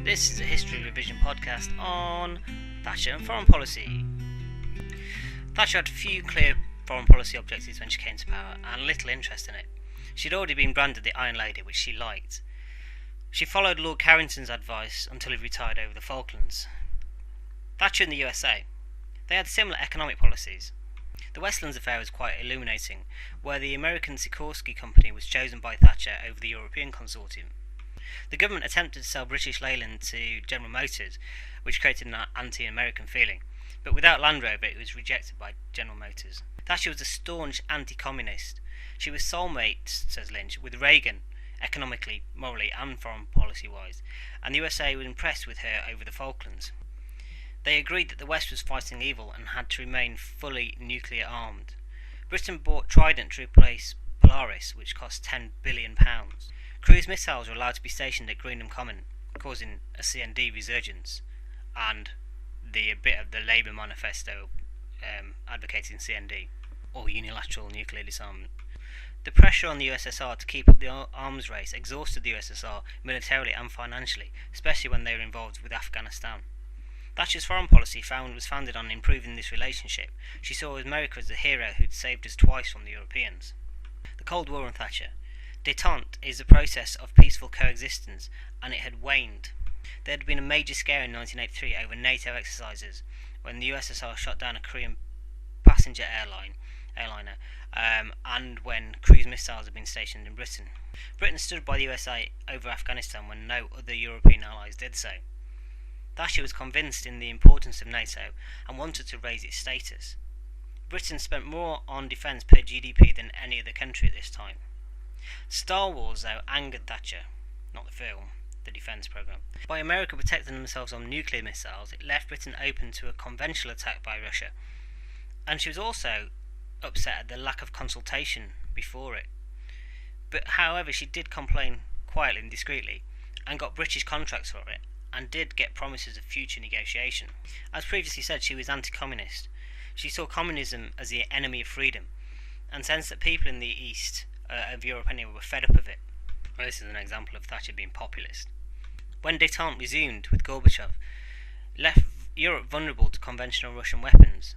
This is a History Revision podcast on Thatcher and foreign policy. Thatcher had few clear foreign policy objectives when she came to power, and little interest in it. She'd already been branded the Iron Lady, which she liked. She followed Lord Carrington's advice until he retired over the Falklands. Thatcher and the USA. They had similar economic policies. The Westlands affair was quite illuminating, where the American Sikorsky Company was chosen by Thatcher over the European consortium. The government attempted to sell British Leyland to General Motors, which created an anti-American feeling, but without Land Rover it was rejected by General Motors. Thatcher was a staunch anti-communist. She was soulmate, says Lynch, with Reagan, economically, morally and foreign policy-wise, and the USA was impressed with her over the Falklands. They agreed that the West was fighting evil and had to remain fully nuclear armed. Britain bought Trident to replace Polaris, which cost £10 billion. Cruise missiles were allowed to be stationed at Greenham Common, causing a CND resurgence, and a bit of the Labour manifesto advocating CND, or unilateral nuclear disarmament. The pressure on the USSR to keep up the arms race exhausted the USSR militarily and financially, especially when they were involved with Afghanistan. Thatcher's foreign policy was founded on improving this relationship. She saw America as the hero who'd saved us twice from the Europeans. The Cold War and Thatcher. Détente is the process of peaceful coexistence, and it had waned. There had been a major scare in 1983 over NATO exercises, when the USSR shot down a Korean passenger airliner, and when cruise missiles had been stationed in Britain. Britain stood by the USA over Afghanistan when no other European allies did so. Thatcher was convinced in the importance of NATO and wanted to raise its status. Britain spent more on defence per GDP than any other country at this time. Star Wars, though, angered Thatcher, not the film, the defence programme. By America protecting themselves on nuclear missiles, it left Britain open to a conventional attack by Russia, and she was also upset at the lack of consultation before it. But however, she did complain quietly and discreetly, and got British contracts for it, and did get promises of future negotiation. As previously said, she was anti-communist. She saw communism as the enemy of freedom, and sensed that people in the East of Europe anyway were fed up of it. Well, this is an example of Thatcher being populist. When détente resumed with Gorbachev, left Europe vulnerable to conventional Russian weapons,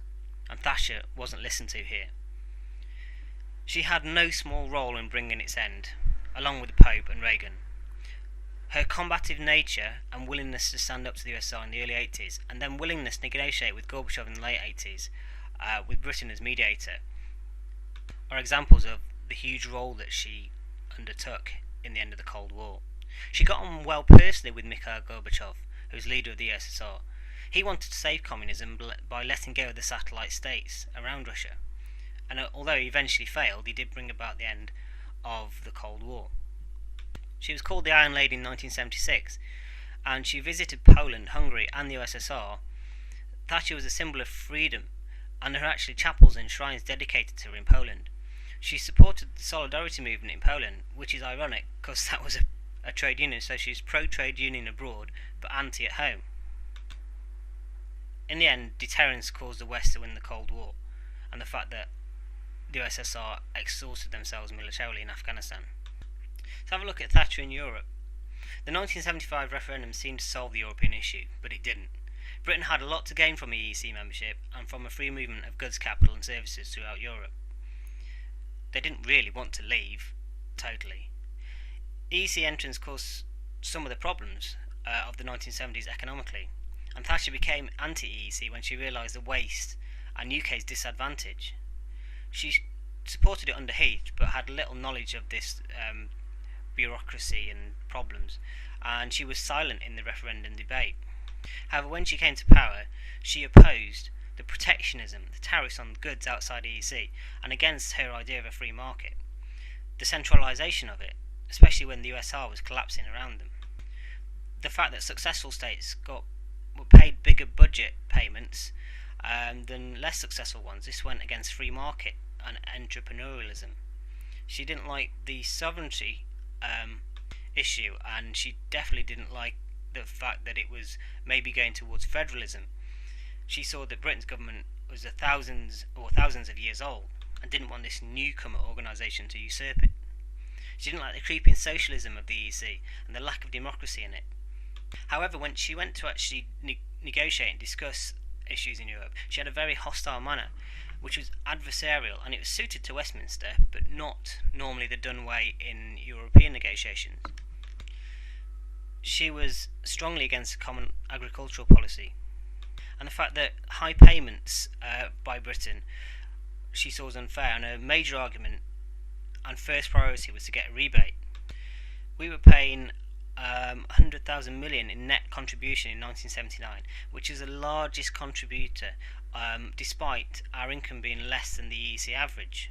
and Thatcher wasn't listened to here. She had no small role in bringing its end, along with the Pope and Reagan. Her combative nature and willingness to stand up to the USSR in the early 80s, and then willingness to negotiate with Gorbachev in the late 80s, with Britain as mediator, are examples of the huge role that she undertook in the end of the Cold War. She got on well personally with Mikhail Gorbachev, who was leader of the USSR. He wanted to save communism by letting go of the satellite states around Russia, and although he eventually failed, he did bring about the end of the Cold War. She was called the Iron Lady in 1976, and she visited Poland, Hungary and the USSR. Thatcher was a symbol of freedom, and there are actually chapels and shrines dedicated to her in Poland. She supported the Solidarity movement in Poland, which is ironic because that was a trade union, so she's pro-trade union abroad but anti at home. In the end, deterrence caused the West to win the Cold War, and the fact that the USSR exhausted themselves militarily in Afghanistan. Let's have a look at Thatcher in Europe. The 1975 referendum seemed to solve the European issue, but it didn't. Britain had a lot to gain from EEC membership and from a free movement of goods, capital and services throughout Europe. They didn't really want to leave, totally. EEC entrance caused some of the problems of the 1970s economically, and Thatcher became anti-EEC when she realised the waste and UK's disadvantage. She supported it under Heath, but had little knowledge of this bureaucracy and problems, and she was silent in the referendum debate. However, when she came to power, she opposed the protectionism, the tariffs on goods outside EEC, and against her idea of a free market, the centralisation of it, especially when the USSR was collapsing around them. The fact that successful states were paid bigger budget payments than less successful ones. This went against free market and entrepreneurialism. She didn't like the sovereignty issue, and she definitely didn't like the fact that it was maybe going towards federalism. She saw that Britain's government was thousands of years old and didn't want this newcomer organisation to usurp it. She didn't like the creeping socialism of the EEC and the lack of democracy in it. However, when she went to actually negotiate and discuss issues in Europe, she had a very hostile manner, which was adversarial, and it was suited to Westminster, but not normally the done way in European negotiations. She was strongly against the common agricultural policy, and the fact that high payments by Britain she saw as unfair, and a major argument and first priority was to get a rebate. We were paying 100,000 million in net contribution in 1979, which is the largest contributor, despite our income being less than the EEC average.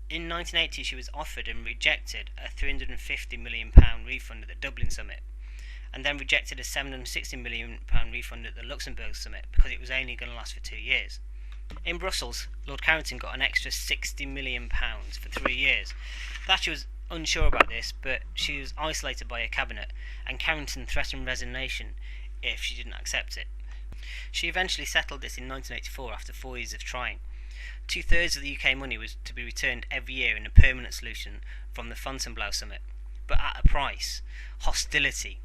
In 1980, she was offered and rejected a £350 million refund at the Dublin summit, and then rejected a £760 million refund at the Luxembourg summit because it was only going to last for 2 years. In Brussels, Lord Carrington got an extra £60 million for 3 years. Thatcher was unsure about this, but she was isolated by her cabinet, and Carrington threatened resignation if she didn't accept it. She eventually settled this in 1984 after 4 years of trying. 2/3 of the UK money was to be returned every year in a permanent solution from the Fontainebleau summit, but at a price: hostility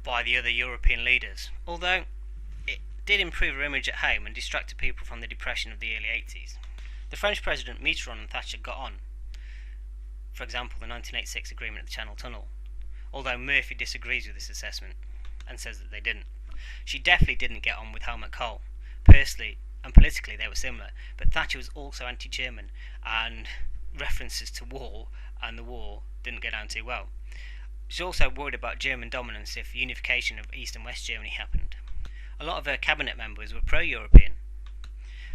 by the other European leaders, although it did improve her image at home and distracted people from the depression of the early 80s. The French President Mitterrand and Thatcher got on, for example the 1986 agreement at the Channel Tunnel, although Murphy disagrees with this assessment and says that they didn't. She definitely didn't get on with Helmut Kohl. Personally and politically they were similar, but Thatcher was also anti-German, and references to war and the war didn't go down too well. She was also worried about German dominance if unification of East and West Germany happened. A lot of her cabinet members were pro-European,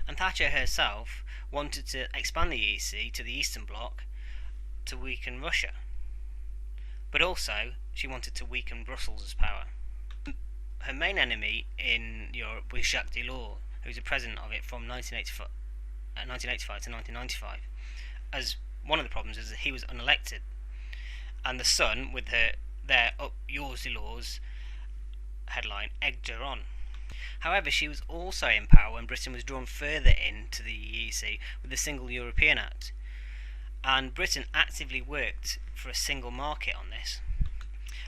and Thatcher herself wanted to expand the EEC to the Eastern Bloc to weaken Russia, but also she wanted to weaken Brussels' power. Her main enemy in Europe was Jacques Delors, who was the president of it from 1985 to 1995, as one of the problems is that he was unelected, and the Sun, with their "Up Yours Delors" headline, egged her on. However, she was also in power when Britain was drawn further into the EEC with the Single European Act, and Britain actively worked for a single market on this.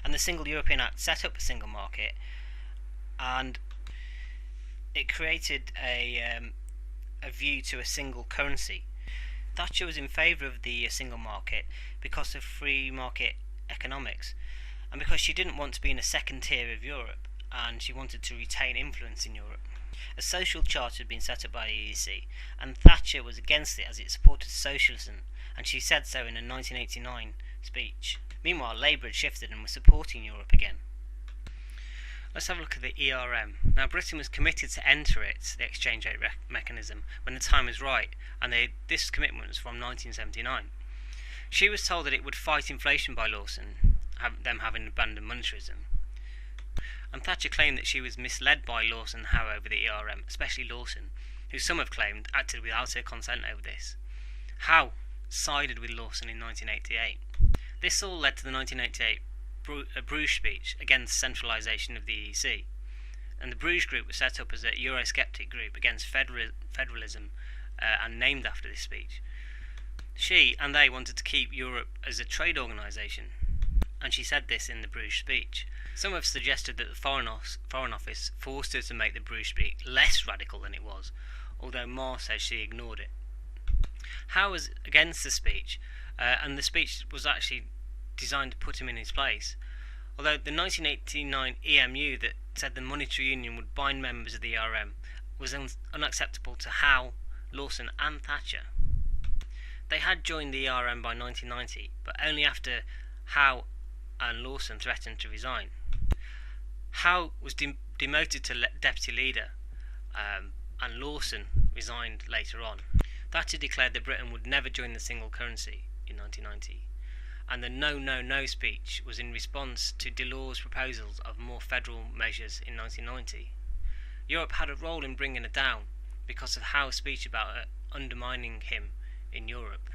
And the Single European Act set up a single market, and it created a view to a single currency. Thatcher was in favour of the single market because of free market economics, and because she didn't want to be in a second tier of Europe, and she wanted to retain influence in Europe. A social charter had been set up by the EEC, and Thatcher was against it as it supported socialism, and she said so in a 1989 speech. Meanwhile, Labour had shifted and was supporting Europe again. Let's have a look at the ERM. Now, Britain was committed to enter it, the exchange rate mechanism, when the time was right, and this commitment was from 1979. She was told that it would fight inflation by Lawson, them having abandoned monetarism. And Thatcher claimed that she was misled by Lawson and Howe over the ERM, especially Lawson, who some have claimed acted without her consent over this. Howe sided with Lawson in 1988. This all led to the 1988 Bruges speech against centralisation of the EEC, and the Bruges group was set up as a Eurosceptic group against federalism and named after this speech. She and they wanted to keep Europe as a trade organisation, and she said this in the Bruges speech. Some have suggested that the Foreign Office forced her to make the Bruges speech less radical than it was, although Marr says she ignored it. Howe was against the speech, and the speech was actually designed to put him in his place. Although the 1989 EMU that said the monetary union would bind members of the ERM was unacceptable to Howe, Lawson and Thatcher. They had joined the ERM by 1990, but only after Howe and Lawson threatened to resign. Howe was demoted to deputy leader, and Lawson resigned later on. Thatcher declared that Britain would never join the single currency in 1990, and the no speech was in response to Delors' proposals of more federal measures in 1990. Europe had a role in bringing her down because of Howe's speech about her undermining him in Europe.